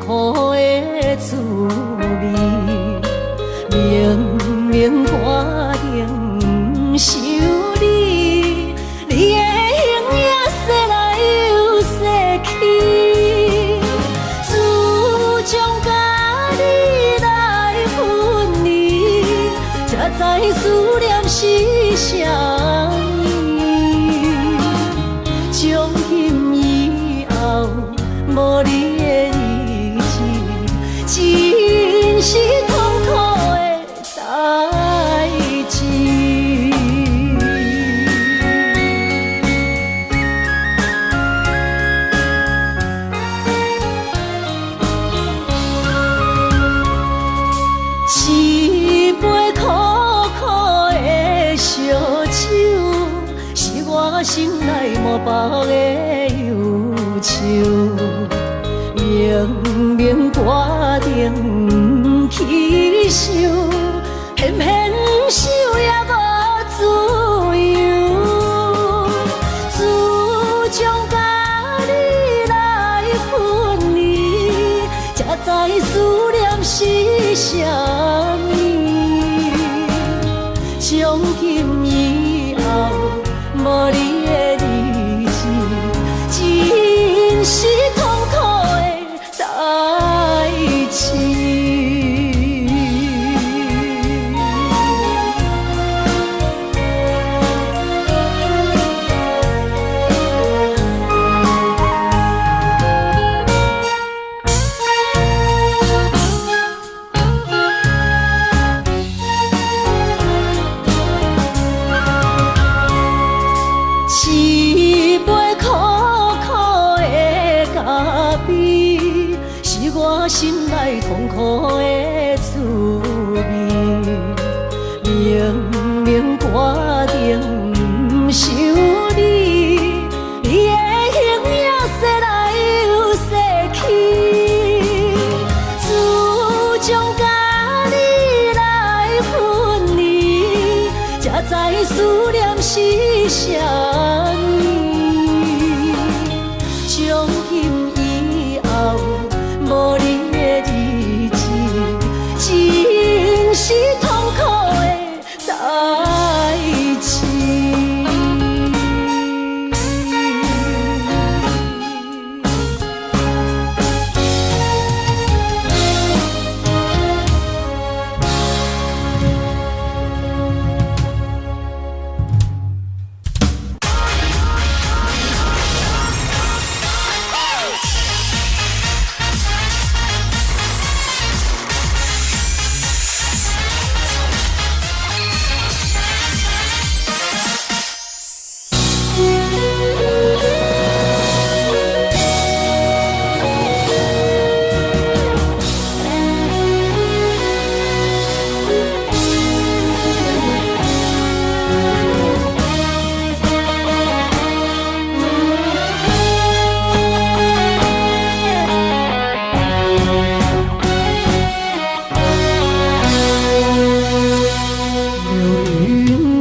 苦的滋味，明明肝顶想你，你的形影说来又说去，自从甲你来分离，才知思念是啥物。从今以后，无你的日子，真是痛苦的代志。一杯苦苦的烧酒，是我心内满腹的忧愁。明明决定去想，偏偏想也无自由。自从甲你来分离，才知思念是啥物。从今以后，无你的日子，真是痛苦的代志。一杯苦苦的咖啡，是我心内痛苦的滋味。明明决定想你，你的形影说来又说去。自从甲你来分离，才知思念是啥物。从今以后，无你的日子，真是痛苦的代志。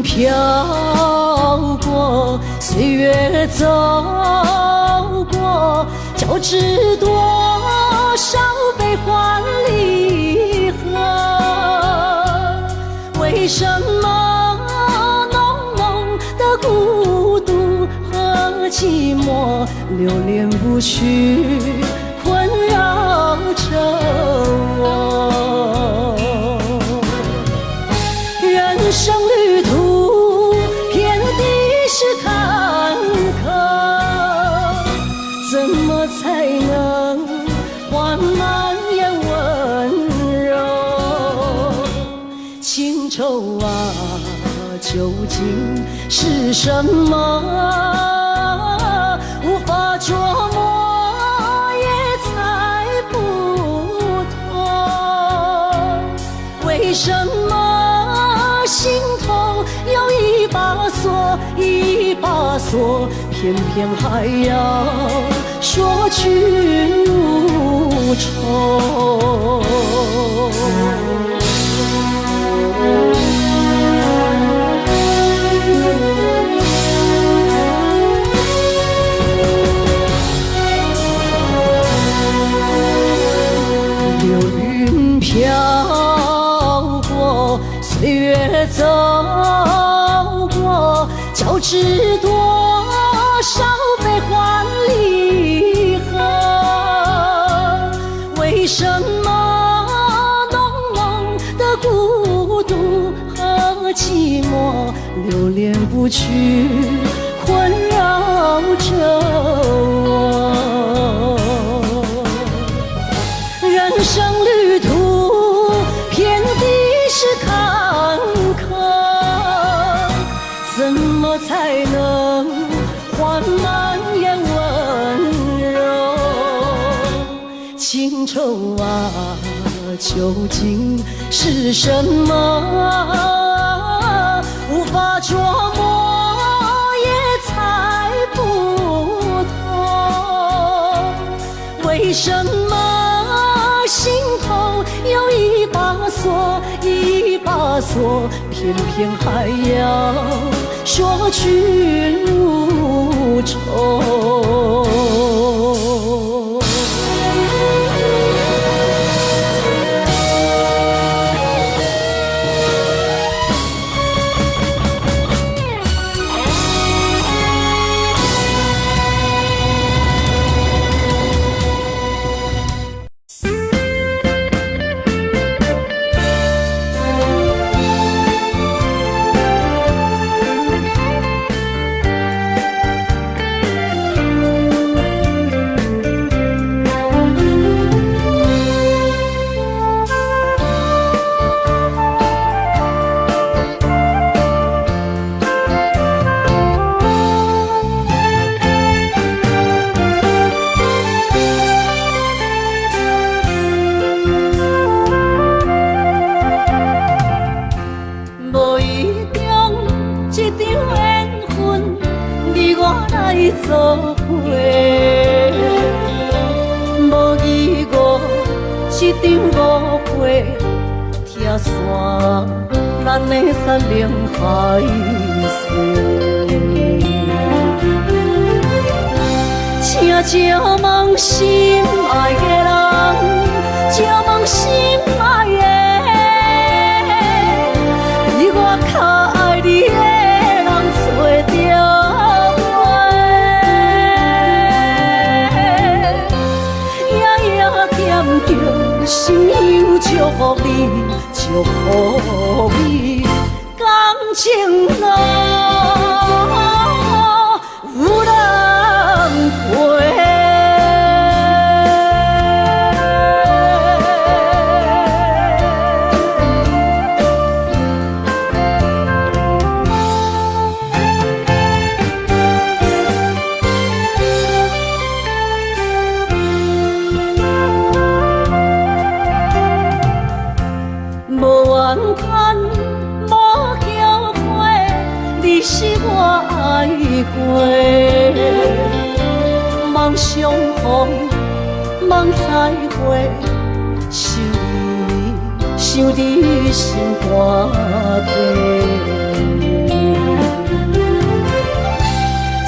飘过，岁月走过，交织多少悲欢离合？为什么浓浓的孤独和寂寞流连不去，困扰着我？人生旅途遍地是坎坷，怎么才能缓慢也温柔？情愁啊，究竟是什么？无法琢磨，也猜不透。为什么心头有一把锁，一把锁，偏偏还要说去无愁？流云飘过，岁月走过，交织多少悲欢离合？为什么浓浓的孤独和寂寞流连不去，困扰着我？人生旅途遍地是坎坷，怎么才能换满眼温柔？情愁啊，究竟是什么？无法捉摸，也猜不透。为什么心头有一把锁，一把锁，偏偏还要说去如愁？做伙，无义误，一场误会，拆散咱的山盟海誓。请借问心爱的人，借问心爱的，比我较爱你的人找着。心有祝福你，祝福你，感情路有人陪。是我爱过，梦相逢，梦再会，想你心肝底。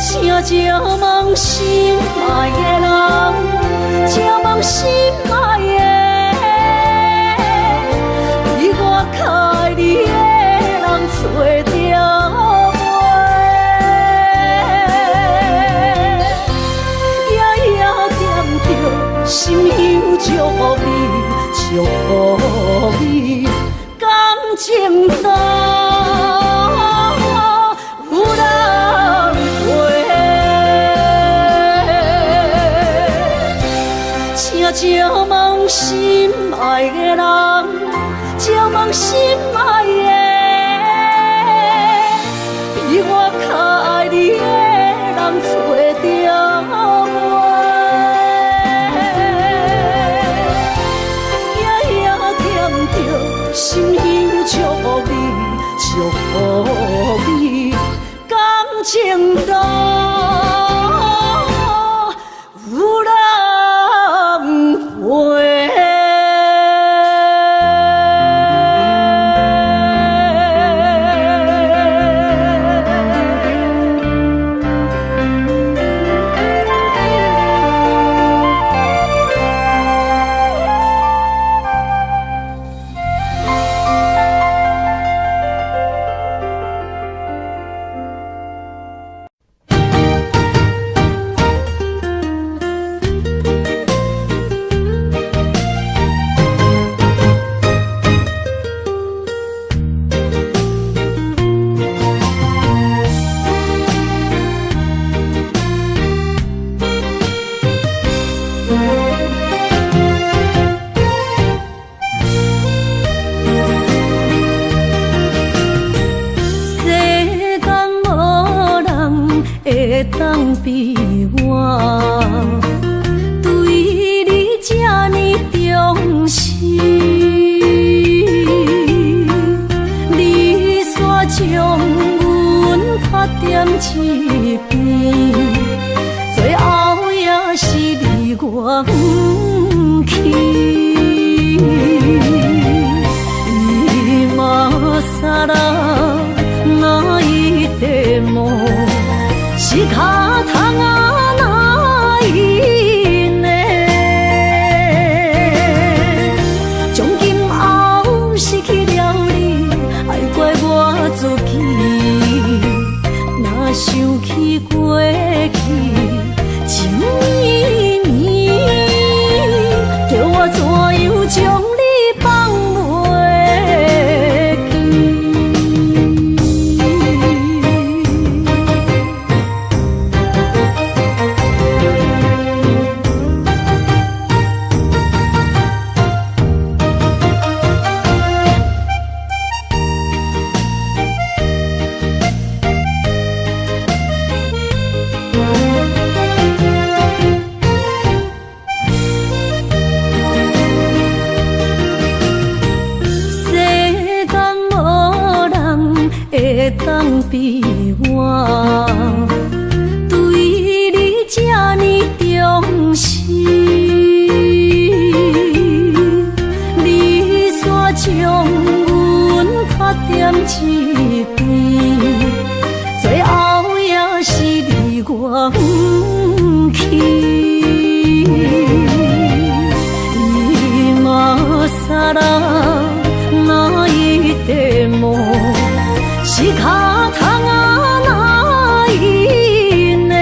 请借问心爱的人，借问心爱的，比我较爱你的人找着。心有祝福你，祝福你，感情路有人陪。请借问心爱的人，借问心爱的，比我较爱你的人找着。心有祝福你，祝福你，感情路有人陪。将你放袂记。当比我对你这呢重视，你煞将阮打点一边，最后也是你我不去。今さら哪一点梦？是脚痛啊，哪一呢？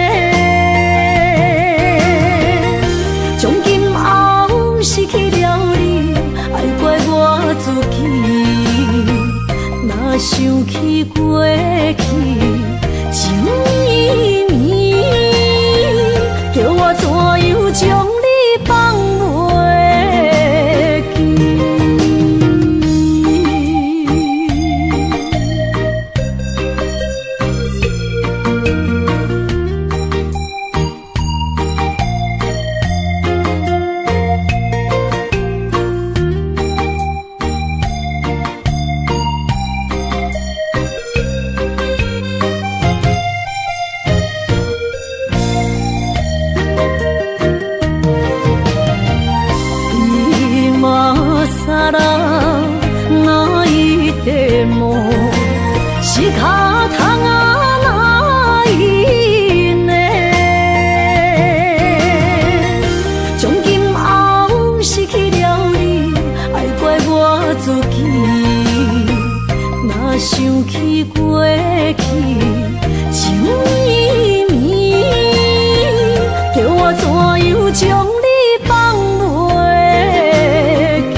从今后失去了你，爱怪我自己。若想起过去情意绵，叫我怎样将你放袂记？是脚痛啊，哪一呢？从今后失去了你，爱怪我自己。若想起过去情意绵，叫我怎样将你放袂记？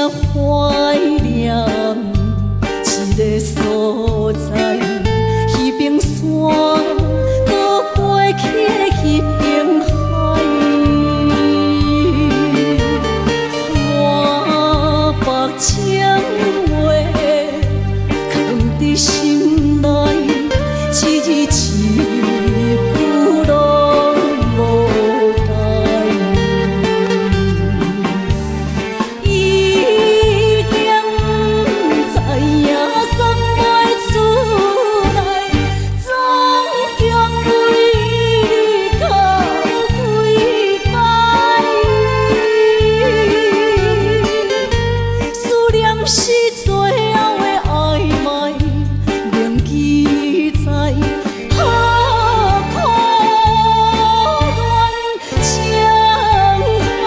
怀念一个所在，彼边山，搁过去彼边海。我把情话藏伫心内，一字一句拢无改。已经知影送袂出来，总强为你靠几摆。思念是最后的暧昧，铭记在何苦恋情海。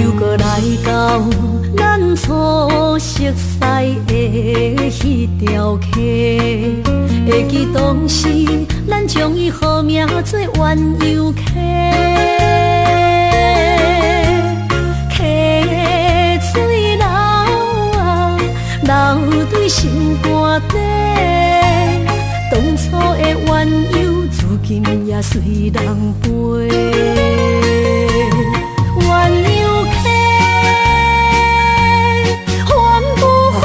又搁来到咱初熟悉的迄条溪，会记当时咱将伊号名做鸳鸯溪。溪水流啊，流对心肝底。当初的鸳鸯，至今也随人陪。鸳鸯溪，换不回，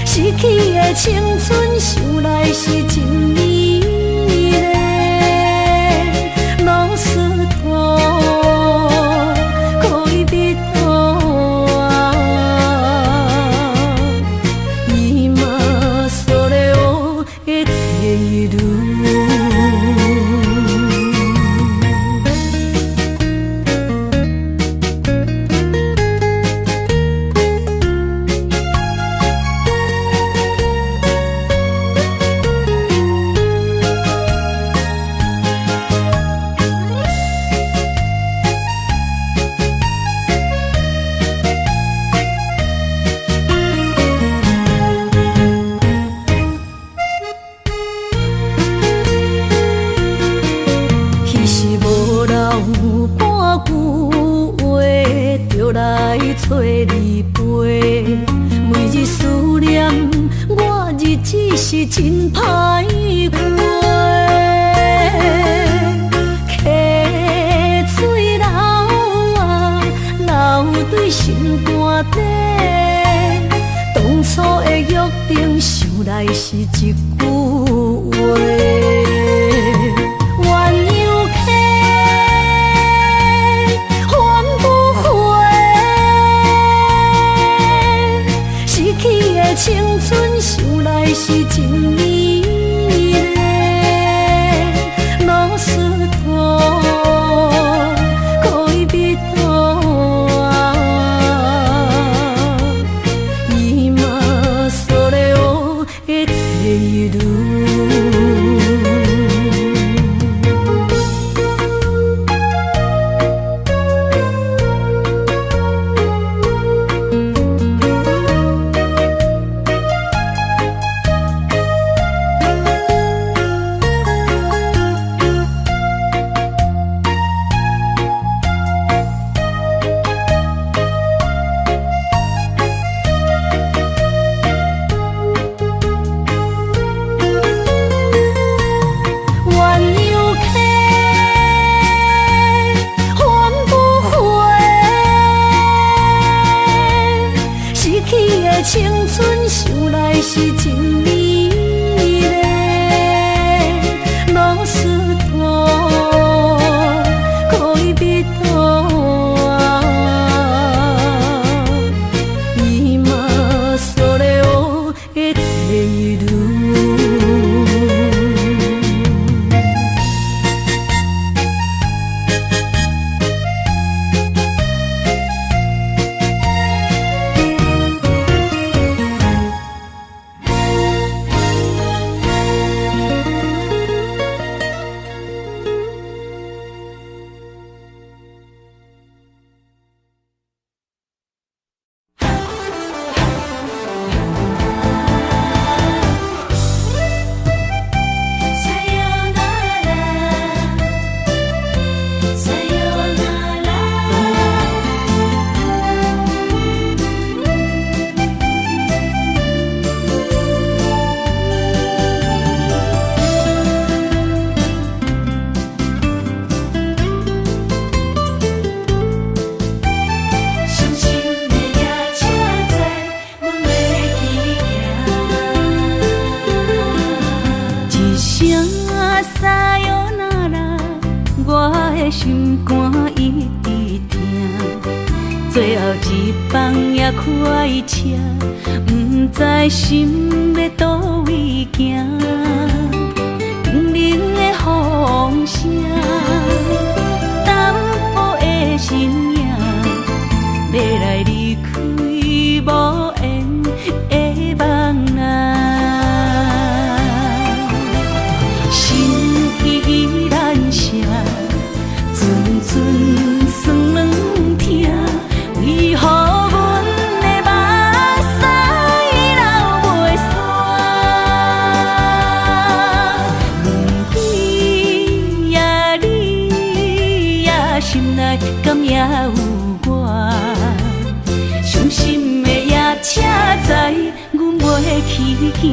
失去的青春，想来是真美丽。老师徒，可以别途啊，伊嘛所了的地路。彼时无留半句话，就来找你陪。每日思念，我日子是真歹过。溪水流啊，流对心肝底。当初的约定，想来是一句话。鸳鸯溪，换不回，失去的青春，想来是真美丽。老师徒，可以别途啊，伊嘛所了的地路。最后一班也开车，不知心要倒位行。冷冷的风声，淡薄的身影，要来离开无缘的梦啊。心依然声，阵阵酸软痛。为何阮的目屎流袂煞？问你呀，你呀，心内敢也有我？伤心的夜车载，阮袂去行。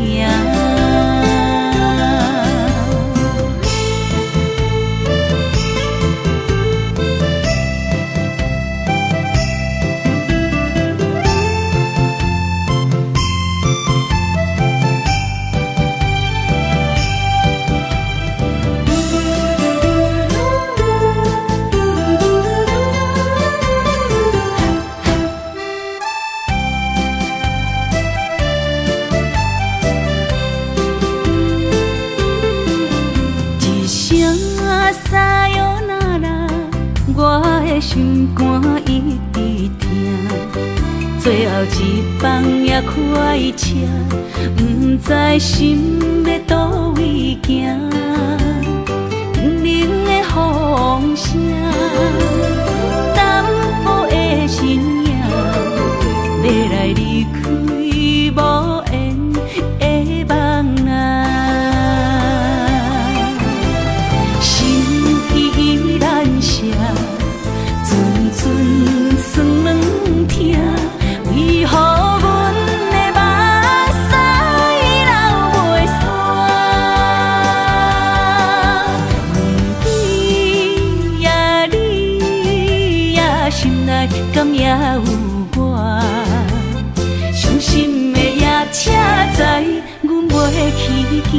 心肝一直疼，最后一班也开车，不知心要倒位行。冷冷的风声，淡薄的身影，要来离开无缘的梦啊。心依然声。阵酸软痛，为何阮的目屎流袂煞？问你呀，你呀，心内敢也有我？伤心的夜车载，阮袂去行。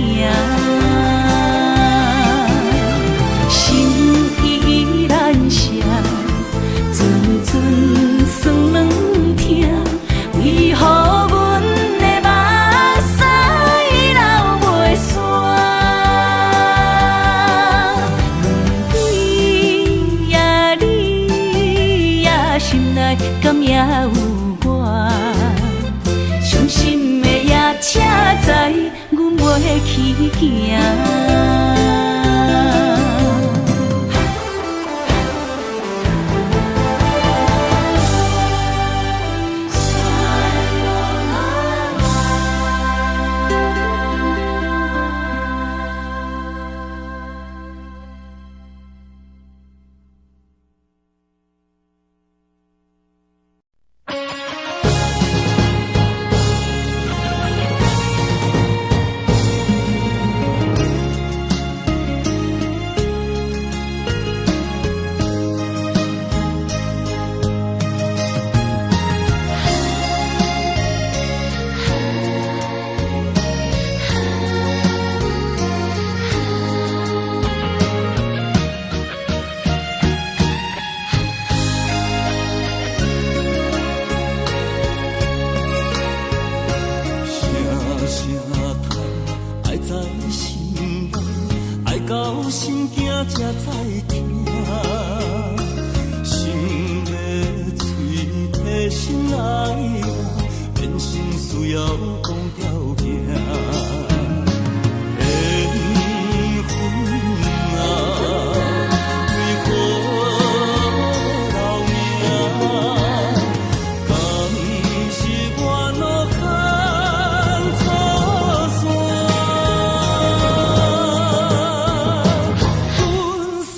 心依然声。阵阵酸软痛，为何阮的目屎流袂煞？问你呀，你呀，心内敢也有我？伤心的夜车载，阮袂去行。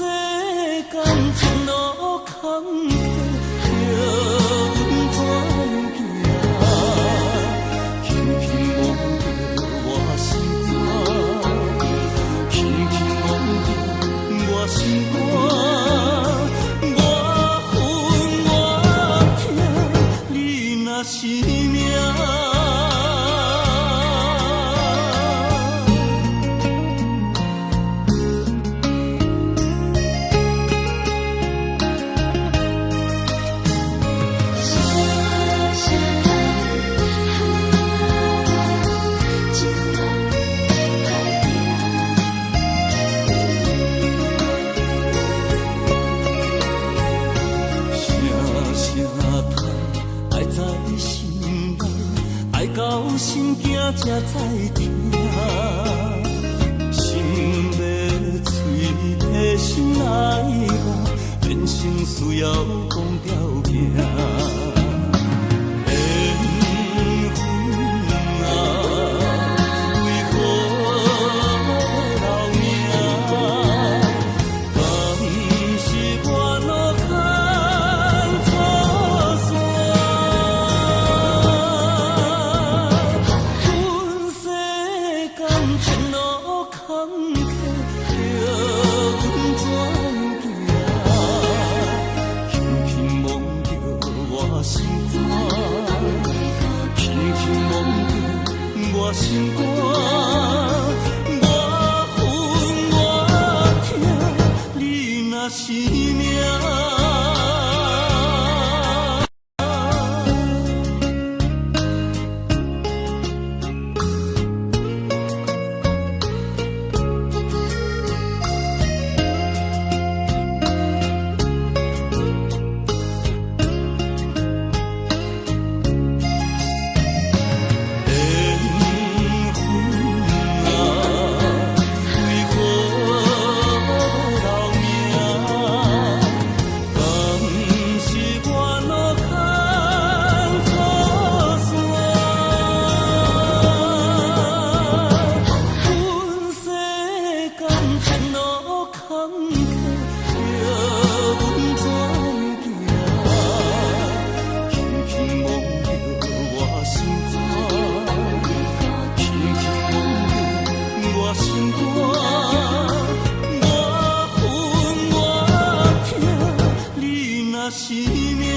阮心惊才知听，心要嘴提心来我，人生需要讲条行。心肝，我恨我痛，你若是命。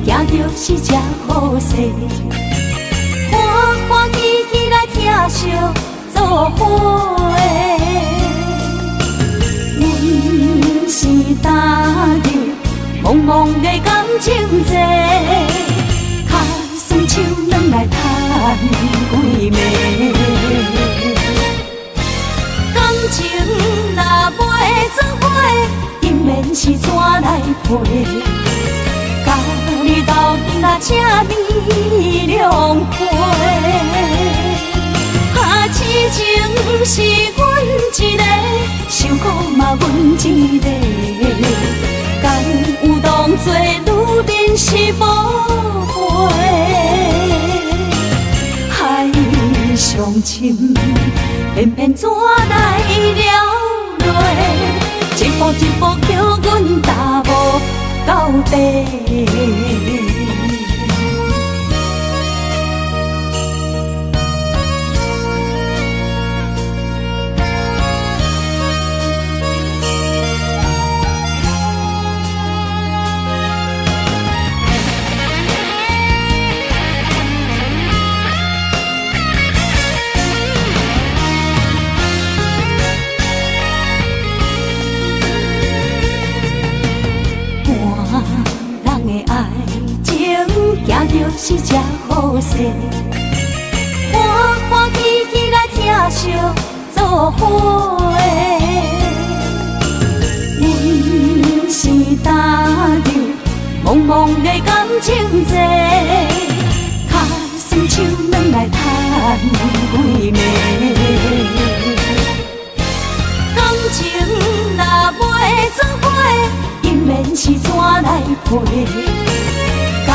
行着是这好势，欢欢喜喜来疼惜做伙。阮是踏入茫茫的感情债，卡酸手软来赚几暝。感情若袂做伙，因免是怎来陪？家己斗阵啊，请你谅陪。啊，痴情是阮一个，伤苦嘛阮一个。敢有当作女人是无陪？海上深，偏偏怎来了落？一步一步叫阮踏无到底。行着是这好势，欢欢喜喜来疼惜做伙。阮是踏入茫茫的感情债，卡酸手软来赚几暝。感情若袂做伙，因免是怎来陪？家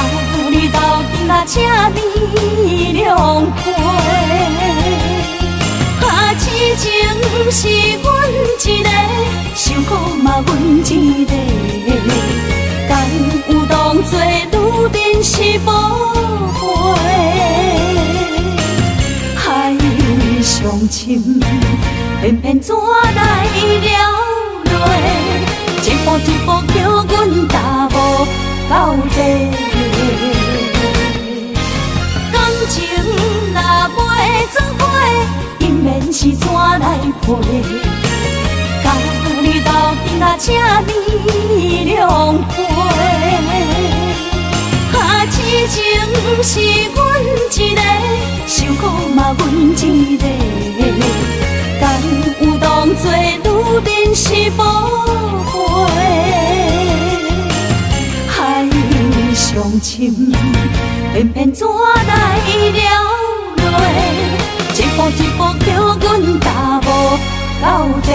己斗阵啊，请你谅陪。啊，痴情是阮一个，伤苦嘛阮一个。敢有当作女人是无陪？海上深，偏偏怎来了落？一步一步叫阮踏无到底。感情若袂做伙，因免是怎来陪？家己斗阵啊，请你谅陪。啊，痴情是阮一个，伤苦嘛阮一个。敢有当作女人是无陪？海上深，偏偏怎来了落？一步一步叫阮踏无到底。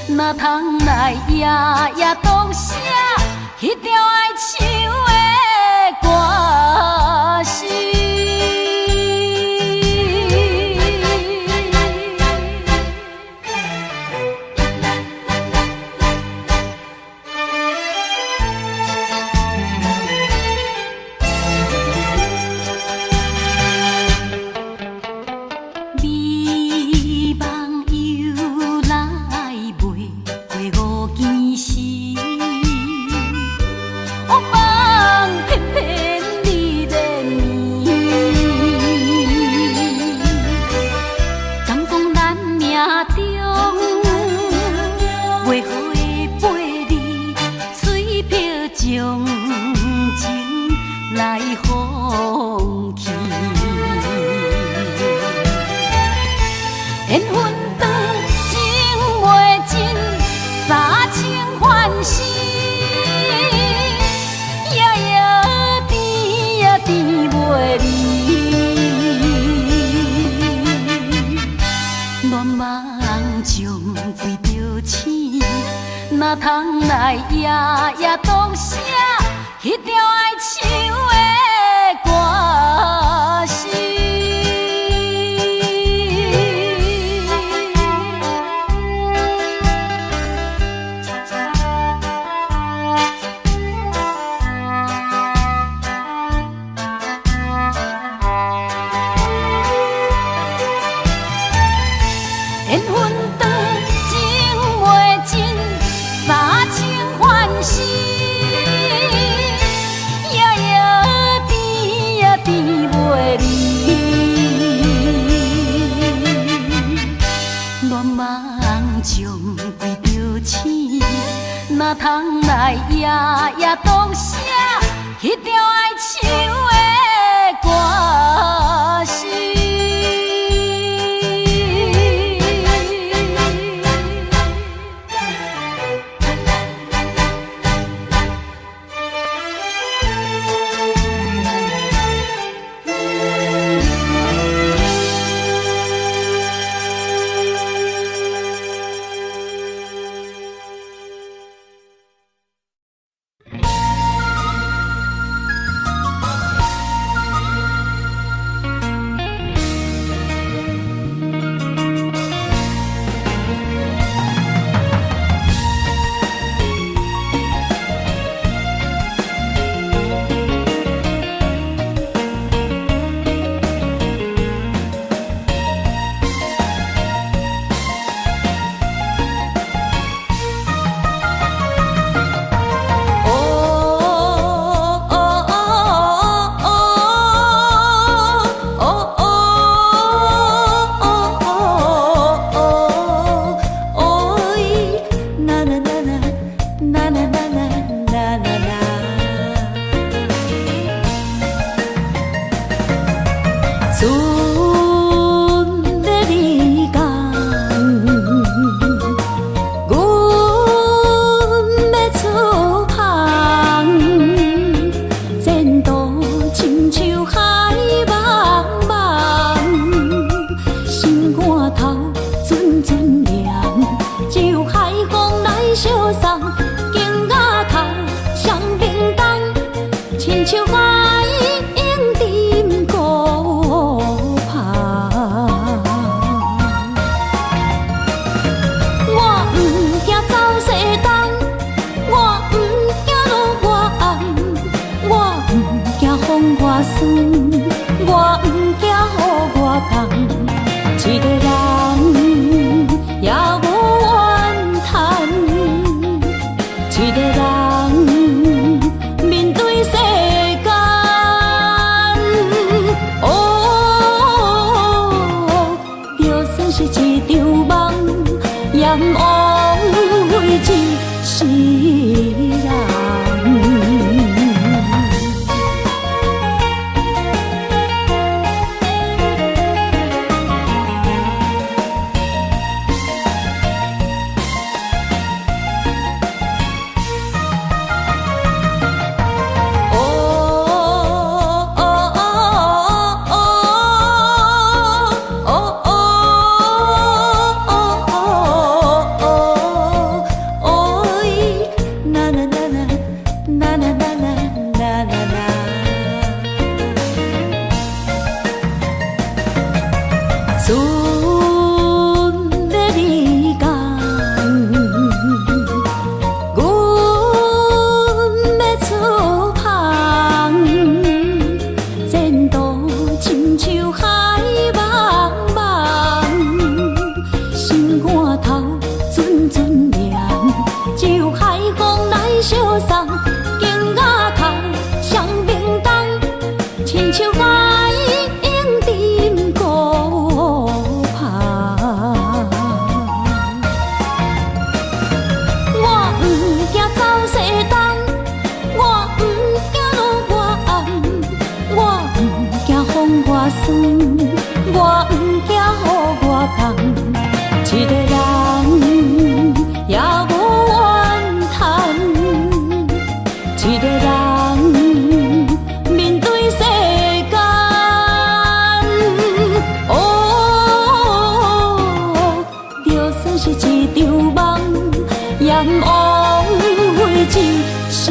哪通来夜夜读写迄条爱唱的歌词？哪通来夜夜读写迄条爱唱的歌词？缘分长，情袂尽。三情欢喜，夜夜甜呀甜袂离。乱梦中规着醒，哪通来夜夜读写迄条爱唱的歌词？相送，景雅头双明灯，亲像海涌沉孤帆。我不惊走西东，我不惊路外暗，我不惊风外酸，我不惊雨外重。一个人也无怨叹，一个人面对世间。哦，就算是一场梦，也毋枉费一世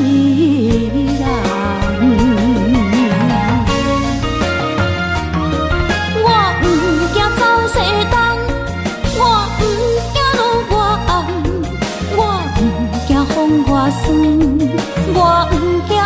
人。我不惊走西东，我不惊路外暗，我不惊风外酸，我不惊雨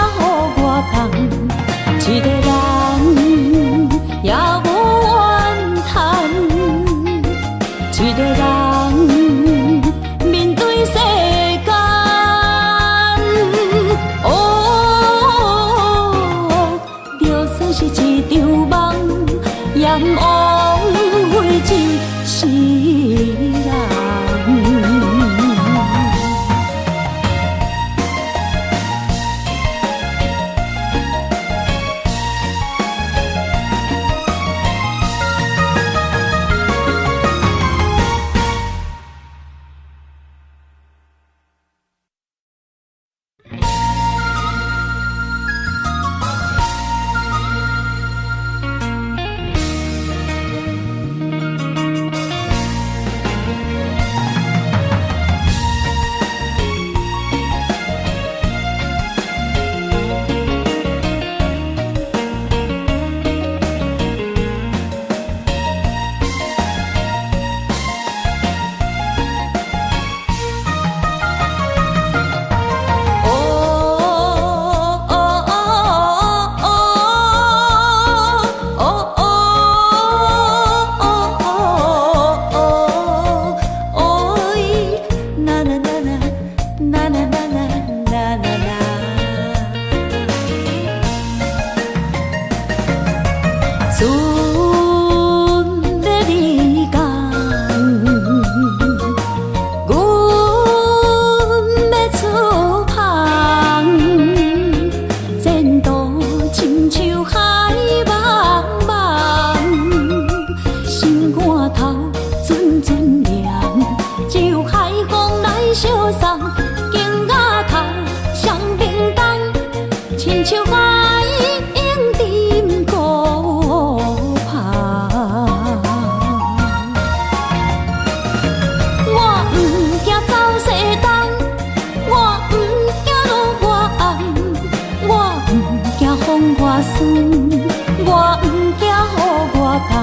外重。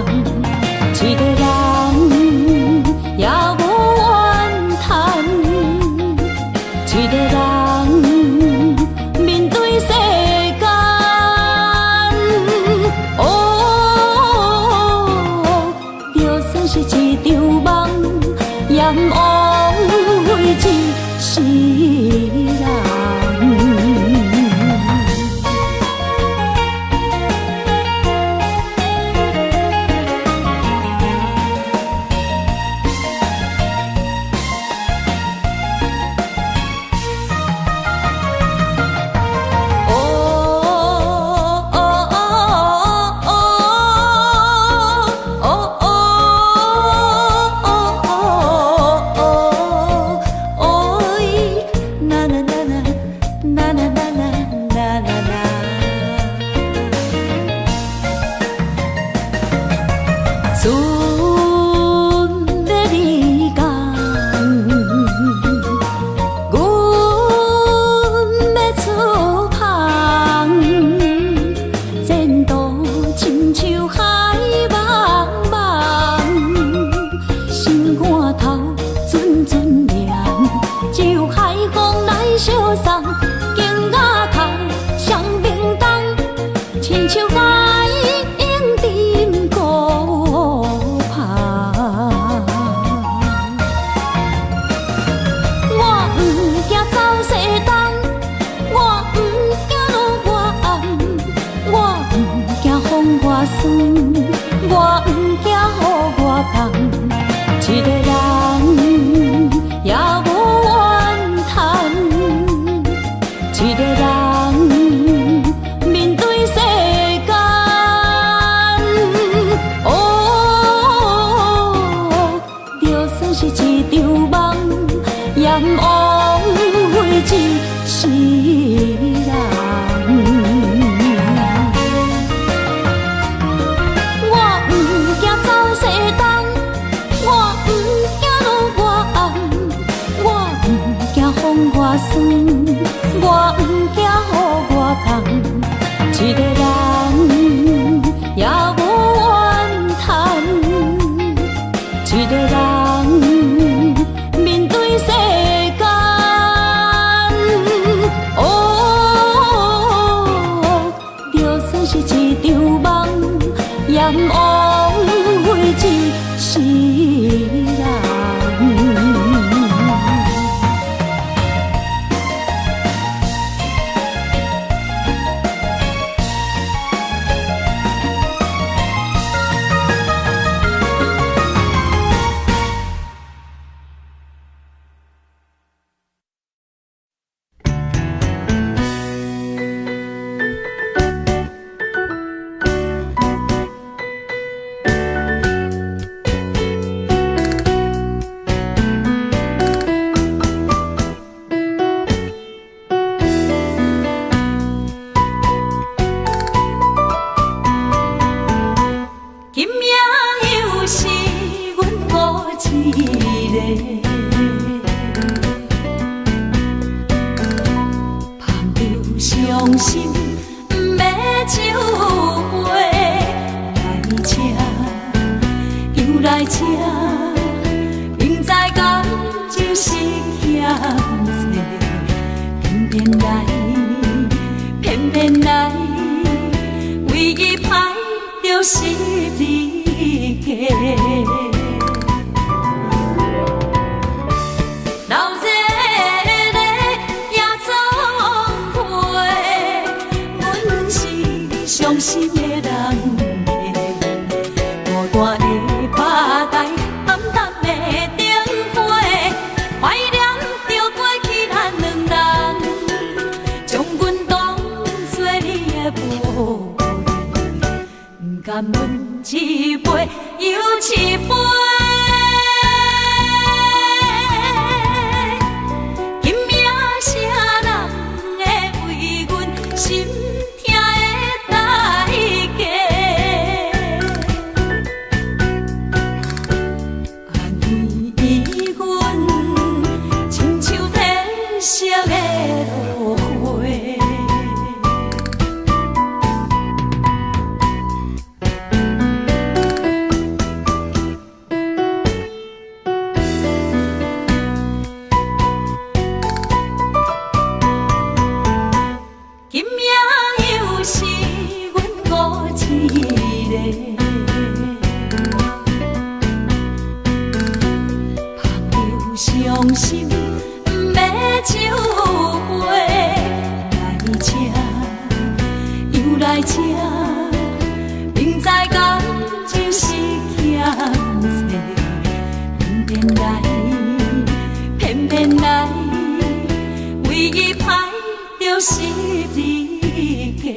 一个人也无怨叹，一个人面对世间。哦，就算是一场梦，也毋枉费一世人。梦，阎王会一世人。我不惊走西东，我不惊路外暗，我不惊风外酸，我不惊雨外重。一个人也无怨叹，一个人面对世间。哦，就算是一场梦，阎王会一世人。甘问一杯又一杯，今夜啥人会为阮心痛的代价？安慰阮，亲像天色的落花。伤心不要酒杯，来吃又来吃，明知感情是欠债，偏偏来，唯一歹就是你家。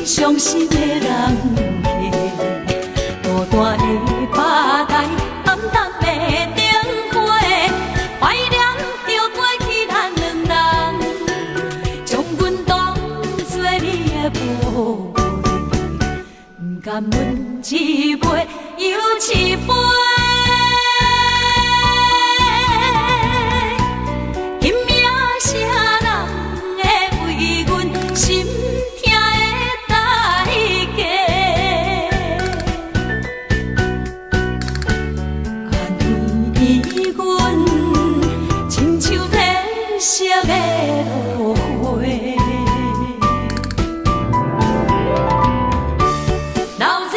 伤心的人客，孤单的吧台，暗淡的灯花，怀念着过去咱两人，将阮当作你的宝贝，不甘阮一杯又一杯。今夜啥人会为阮心？色的落花，留这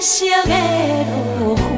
色的落花。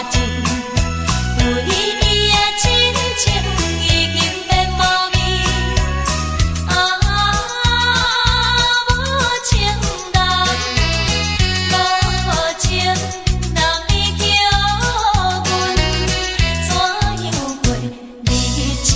情，为你的真情已经变无味。啊，无情人，无情人，你叫阮怎样过日子？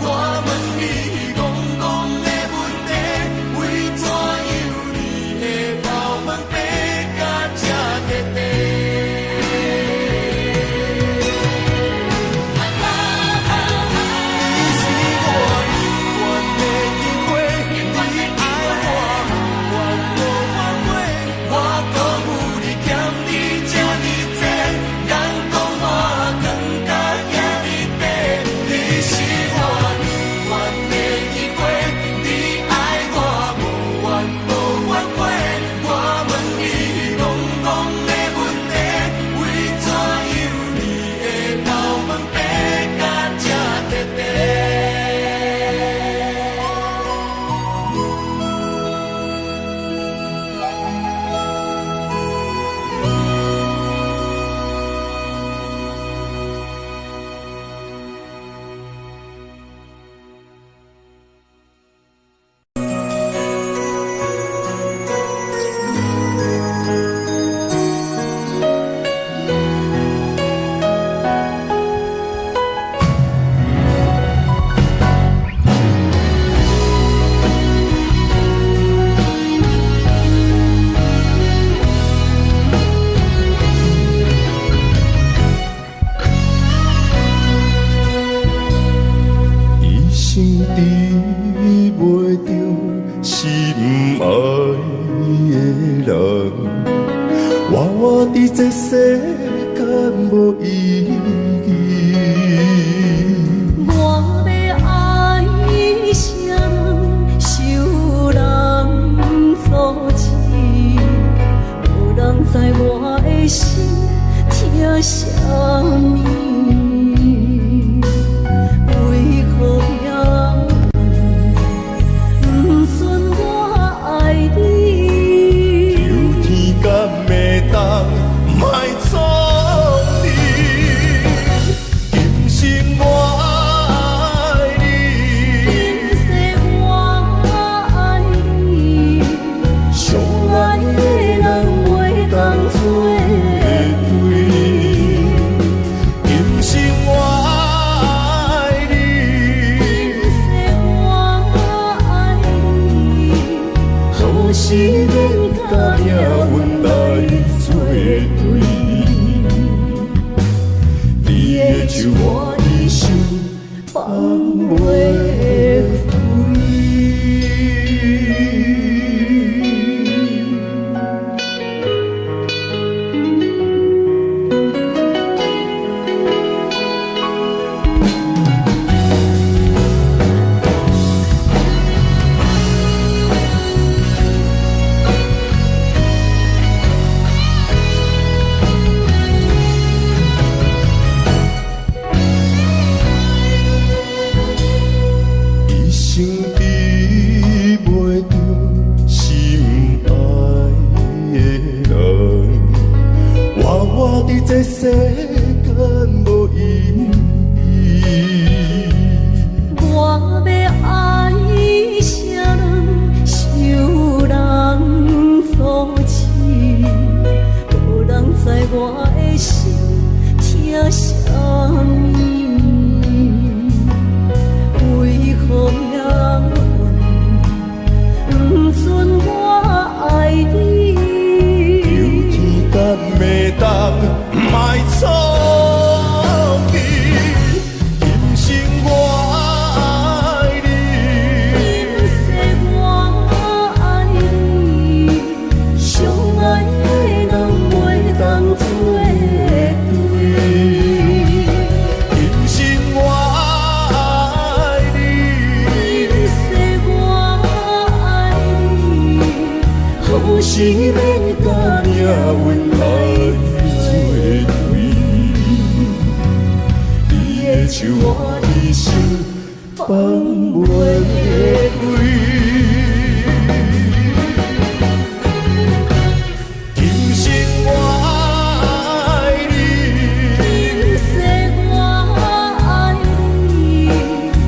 我爱的人，我伫这世间无意义。我要爱啥人，受人所欺，无人知我的心疼啥物。为何要不准我爱你？求天敢会当莫错你，今生我爱你，今世我爱你，相爱的人袂当做对。今生我爱你，今世我爱你，好时免甲命运来作对。你的手我一生放袂开。一生比袂着心爱的人，我伫这世间无意义。我要爱啥人，受人所欺，无人知我的心疼啥物。为何命运不准我爱你？求天敢会当莫错你，今生我爱你，今世我爱你，相爱的人袂当做对。今生我爱你，今世我爱你，好时免甲命运来作对。你的手我一生放袂开。今生我爱你，今世我爱你，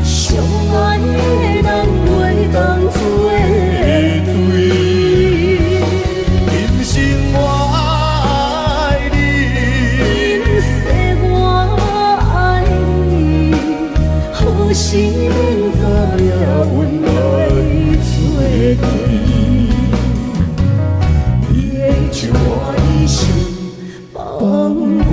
相爱的人袂当做对。今生我爱你，今世我爱你，好时免甲命运来作对。你的手我一生放袂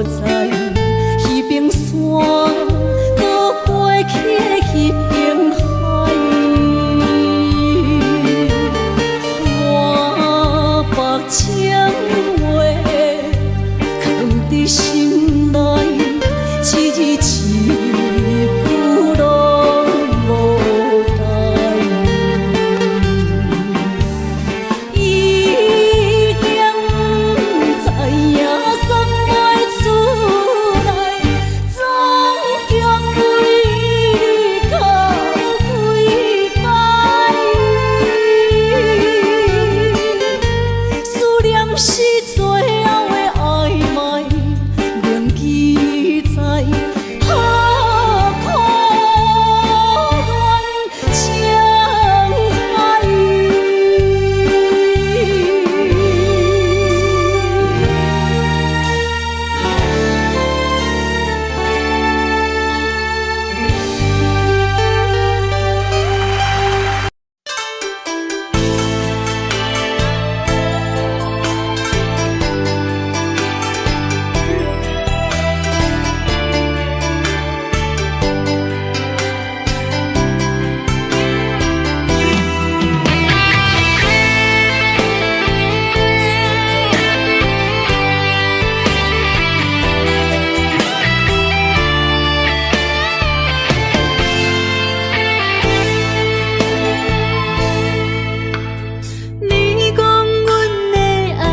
所在，彼边山，搁过去彼边海。我把情话藏在心内，一字一句拢无改。已经知影送袂出来，总强为你靠几摆。思念是最后的暧昧，铭记在何苦恋情海。你讲阮的爱，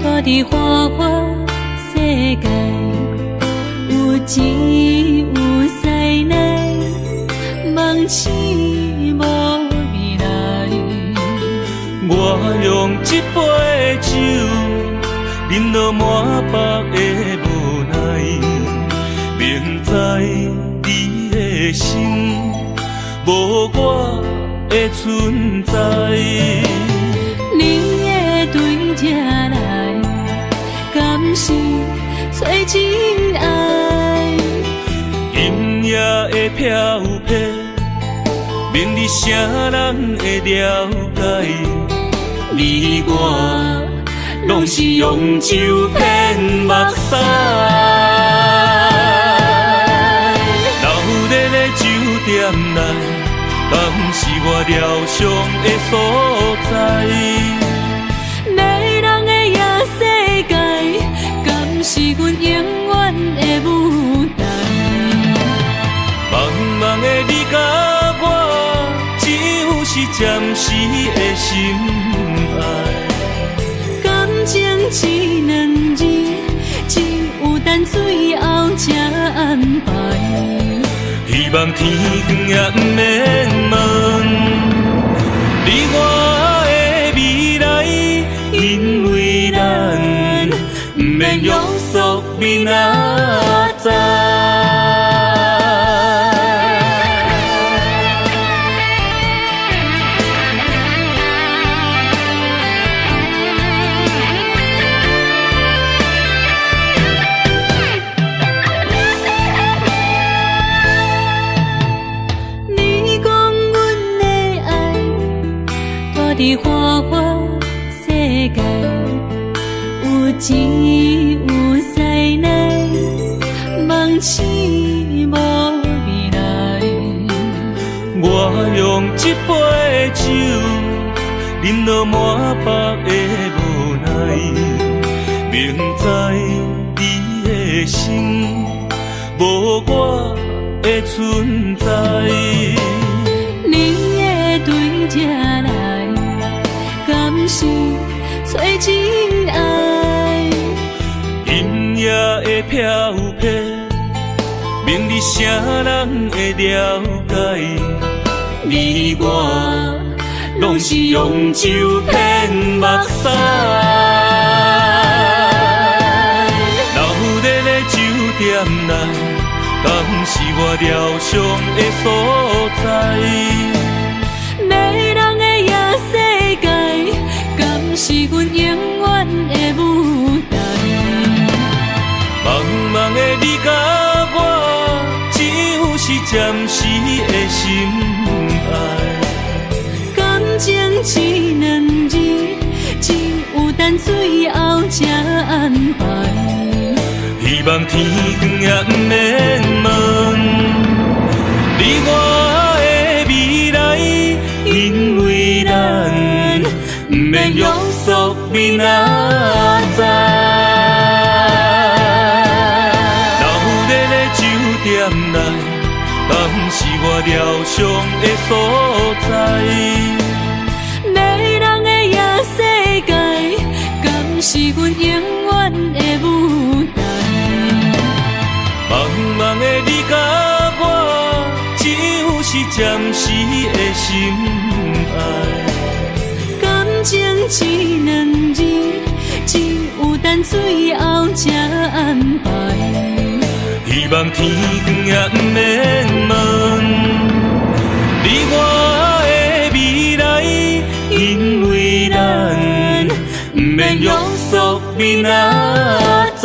住伫花花世界，有钱有势来，梦醒无未来。我用一杯酒，饮落满腹的无奈，明知你的心无我的存在。你的对这来，敢是找真爱？音乐的飘飘，明日啥人会了解？你我拢是用酒骗目屎，流热的酒店内，敢是我疗伤的所在？迷人的夜世界，敢是阮永远的舞台？茫茫的你甲我，只有是暂时的心爱。感情只两字，只有等最后才安排。希望天光也不免问，你我的未来，因为咱不免约束明仔载。你讲阮的爱，住伫花花世界，有钱有势来，梦醒无未来。我用一杯酒，饮落满腹的无奈，明知你的心无我的存在。你的对这来，敢是找真爱？音乐的飘飘，明日啥人会了解？你我拢是用酒骗目屎，流热的酒店内，敢是我疗伤的所在？迷人的夜世界，敢是阮永远的舞台？茫茫的你甲我，只有是暂时的心爱。感情只两字，只有等最后才安排。望天光也不免问，你我的未来，因为咱不免约束明仔载。老日的酒店内，敢是我疗伤的所在？迷人的夜世界，敢是阮永远的舞台？茫茫的你甲我，只有是暂时的心爱。感情一两字，只有等最后才安排。希望天光也不免问，你我的未来，因为咱不免约束明仔载。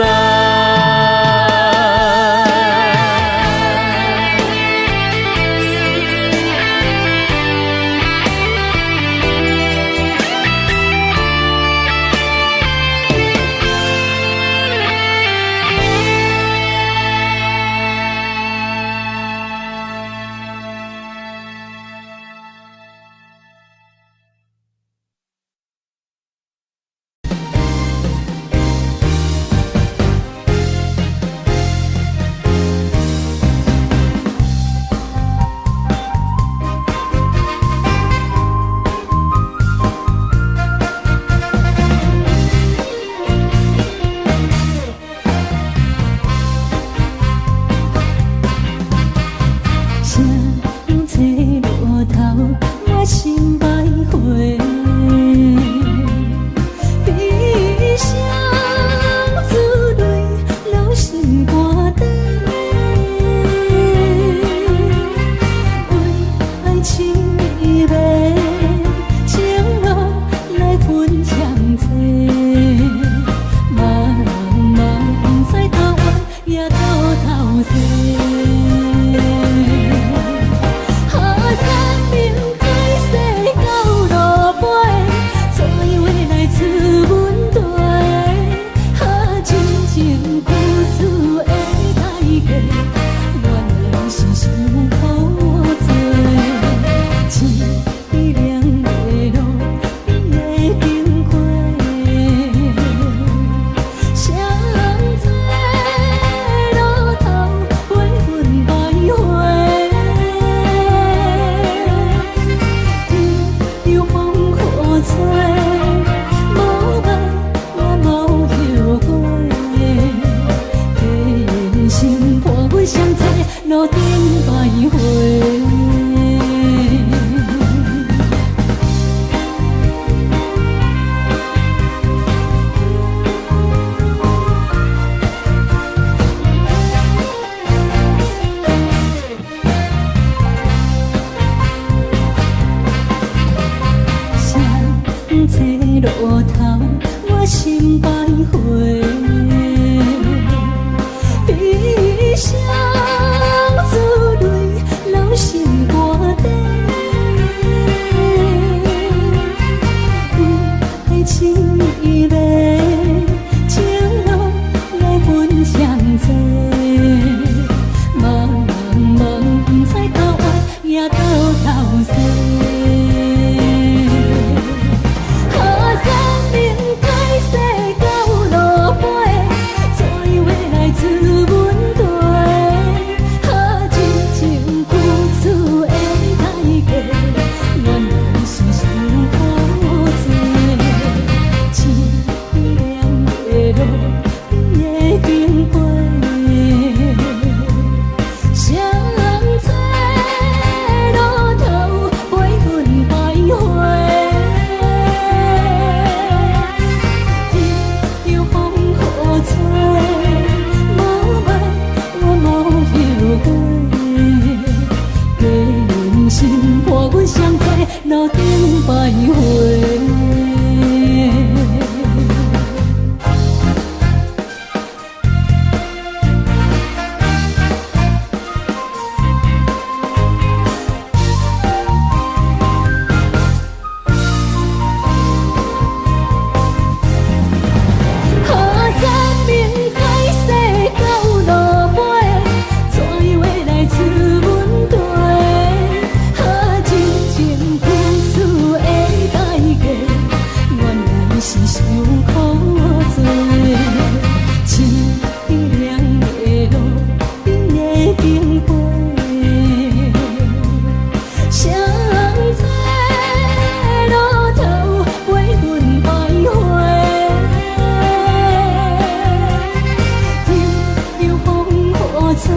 做，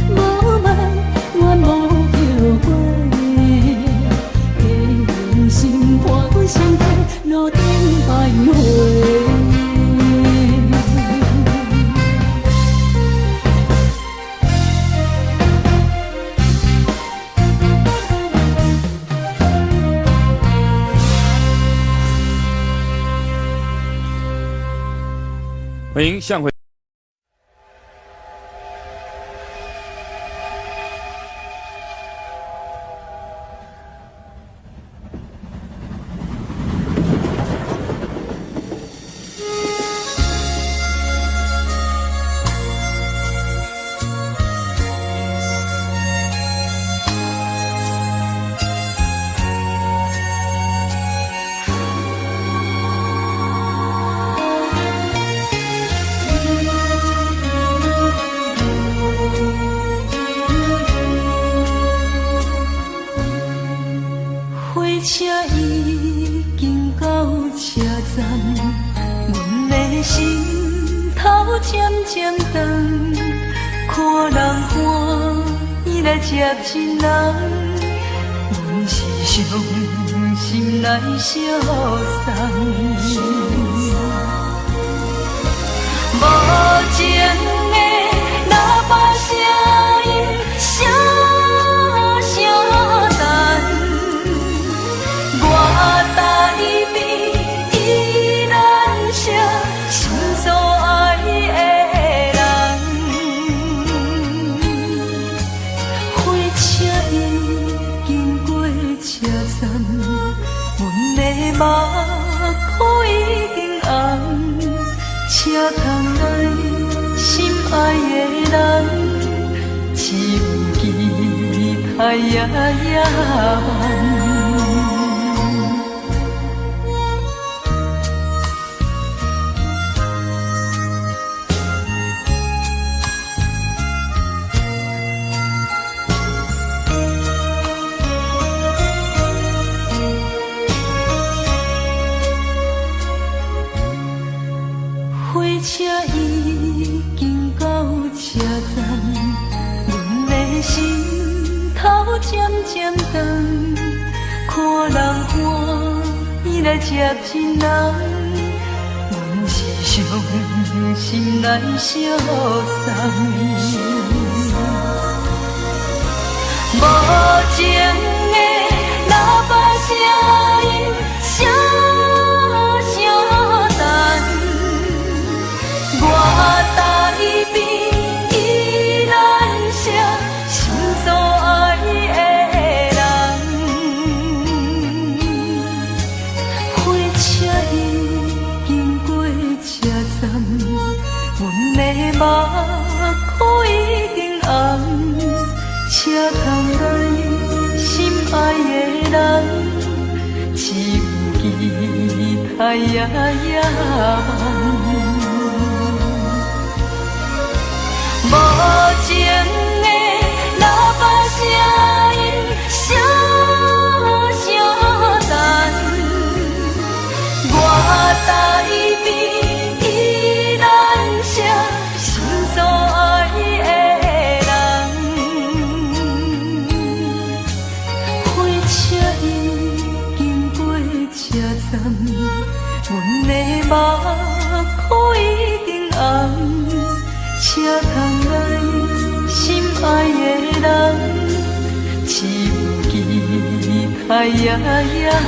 无问我无后悔，的心肝相对，路顶徘徊。欢迎向回。接亲人，阮是伤心来相送。无情的喇叭声音，声声等，我台边依然写心所爱的人。火车已经过车站，阮的目眶已经红。车窗内心爱的人，只有期待夜夜梦。火车已经到车站，阮的心头渐渐长，看人欢喜来接亲人，阮是伤心来相送。无情的喇叭声音，声声等。我台边依然写心所爱的人，火车已经过车站，阮的目眶已经红，车窗内心爱的人，只有期待夜夜梦。无情的喇叭声音，声声等，我台边依然写心所爱的人，火车已经过车站，阮的目眶已经红。车窗内心爱的人，只有期待夜夜梦。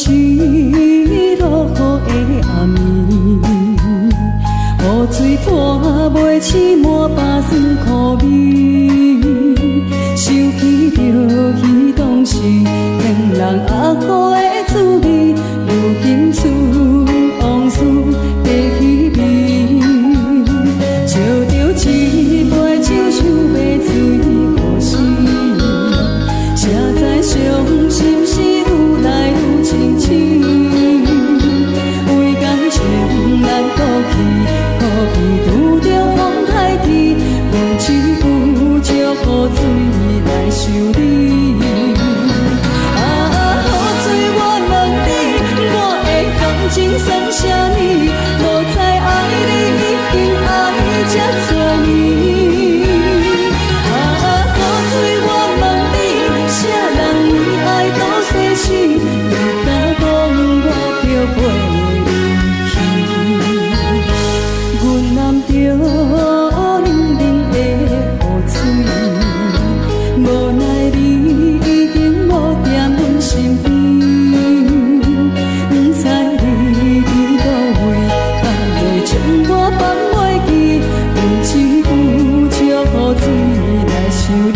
是落雨的暗暝，雨水拖袂起满巴酸苦味，想起着彼当时天人压好的滋味，如今厝往事在稀微，笑着一杯酒想要醉予死，谁知伤心事愈来愈清醒，为感情难过去，可比拄着风台天，阮只有借雨水来想你。雨水我问你，我的感情算啥物？无知爱你已经爱这多年。雨水我问你，啥人为爱都逝世？你敢讲我着陪你去？阮揽着冷冷的雨水，无奈你已经无在阮身边，不知你伫倒位，敢会将我放袂记？阮只有借雨水来想你。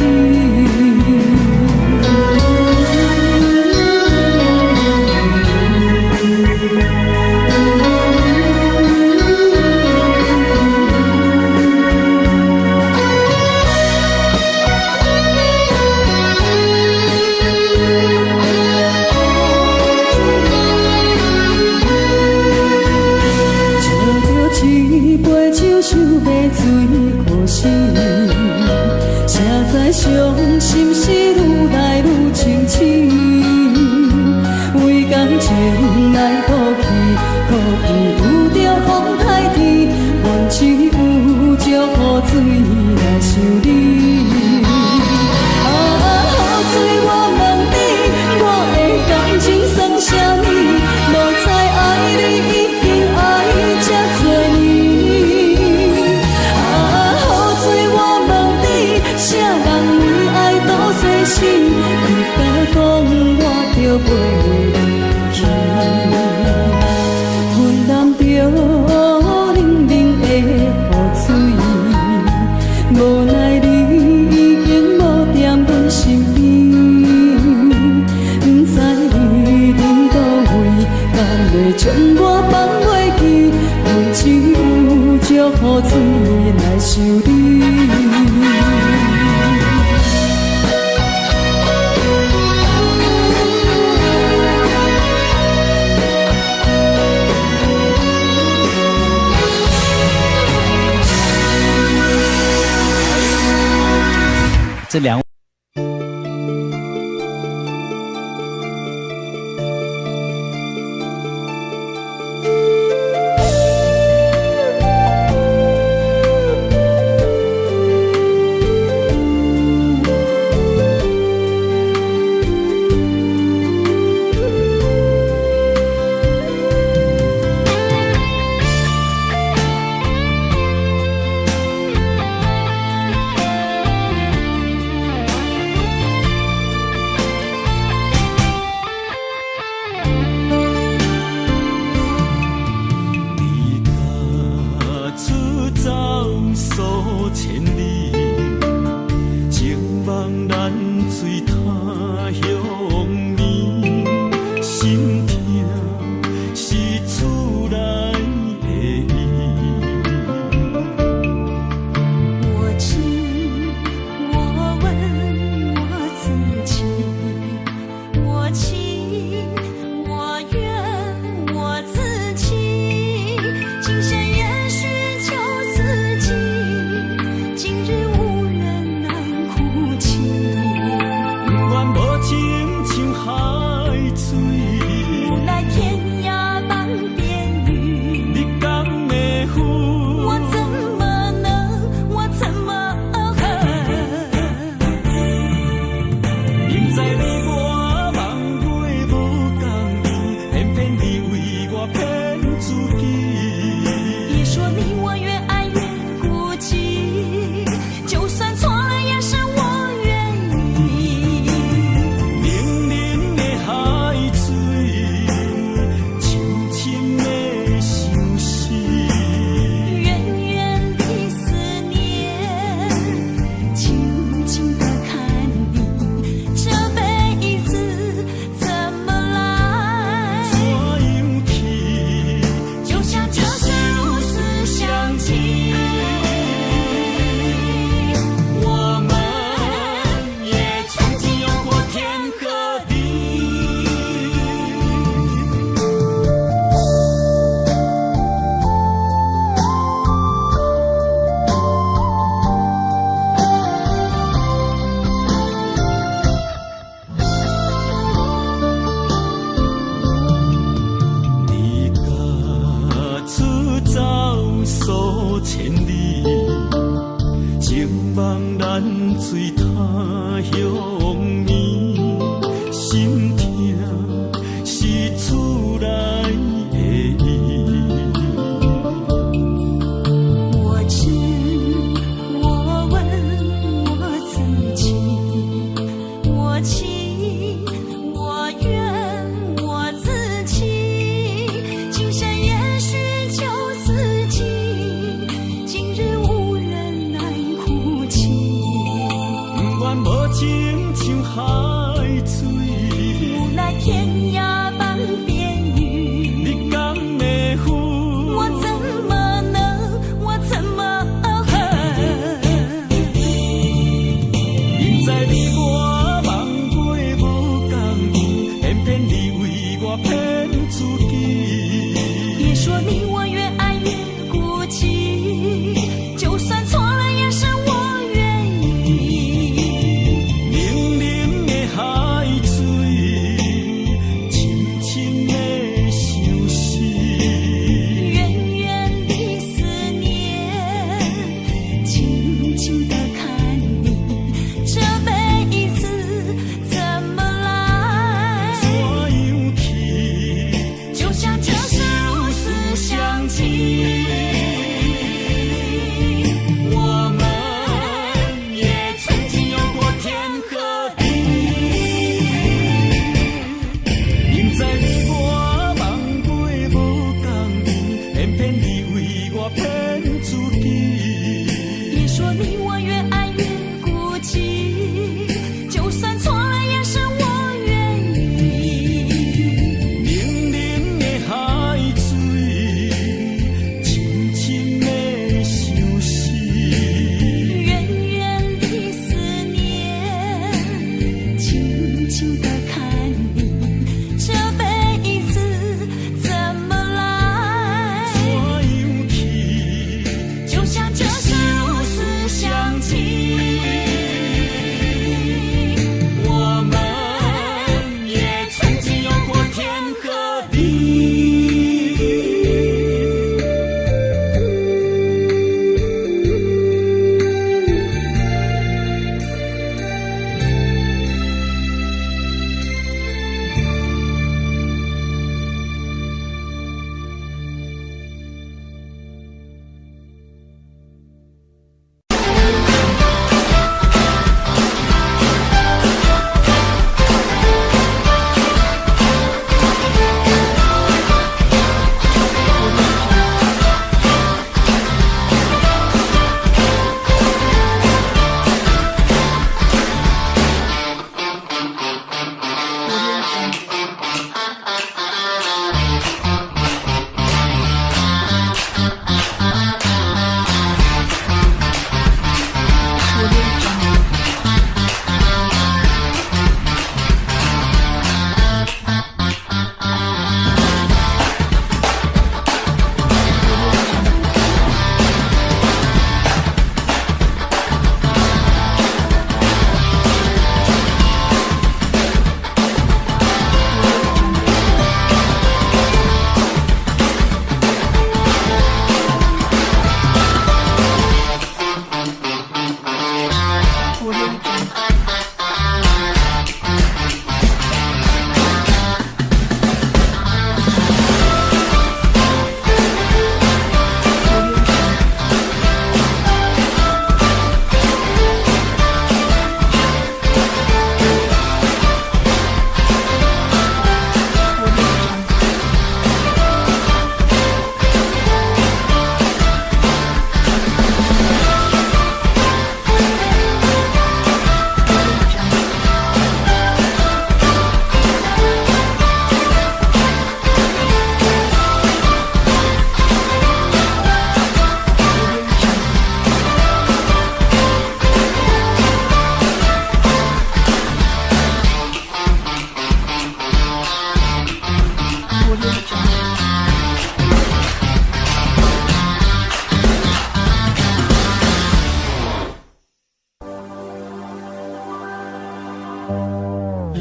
一杯酒想要醉予死，谁知伤心事愈来愈清醒，为感情来倒去，可比拄着风台天，阮只有借雨水来想你。雨水我问你，我的感情算啥物？无知爱你已经爱这多年。啥人为爱都逝世？你敢讲我着陪你去？阮揽着冷冷的雨水，无奈你已经无在阮身边，不知你伫倒位，敢会将我放袂记？阮只有借雨水来想你。这两心的看你，这辈子怎么来？怎样去？就像这首思乡情，我们也曾经有过天和地。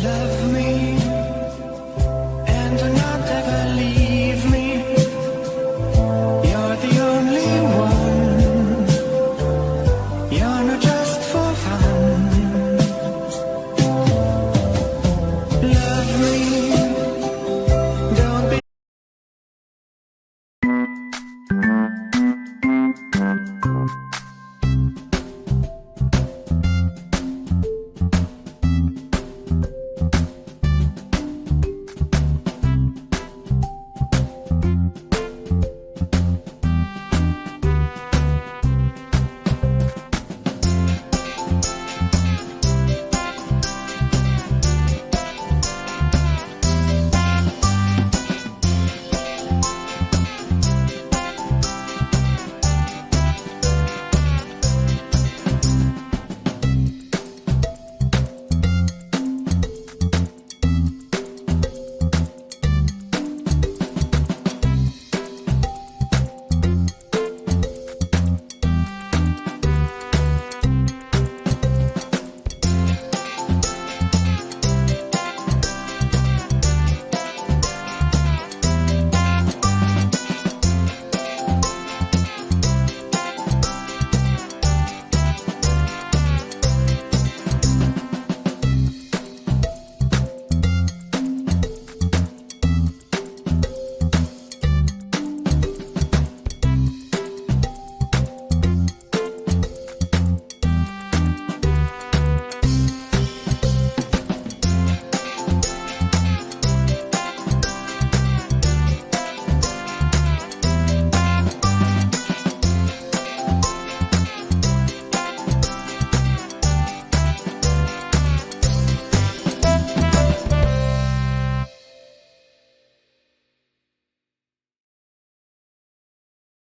Love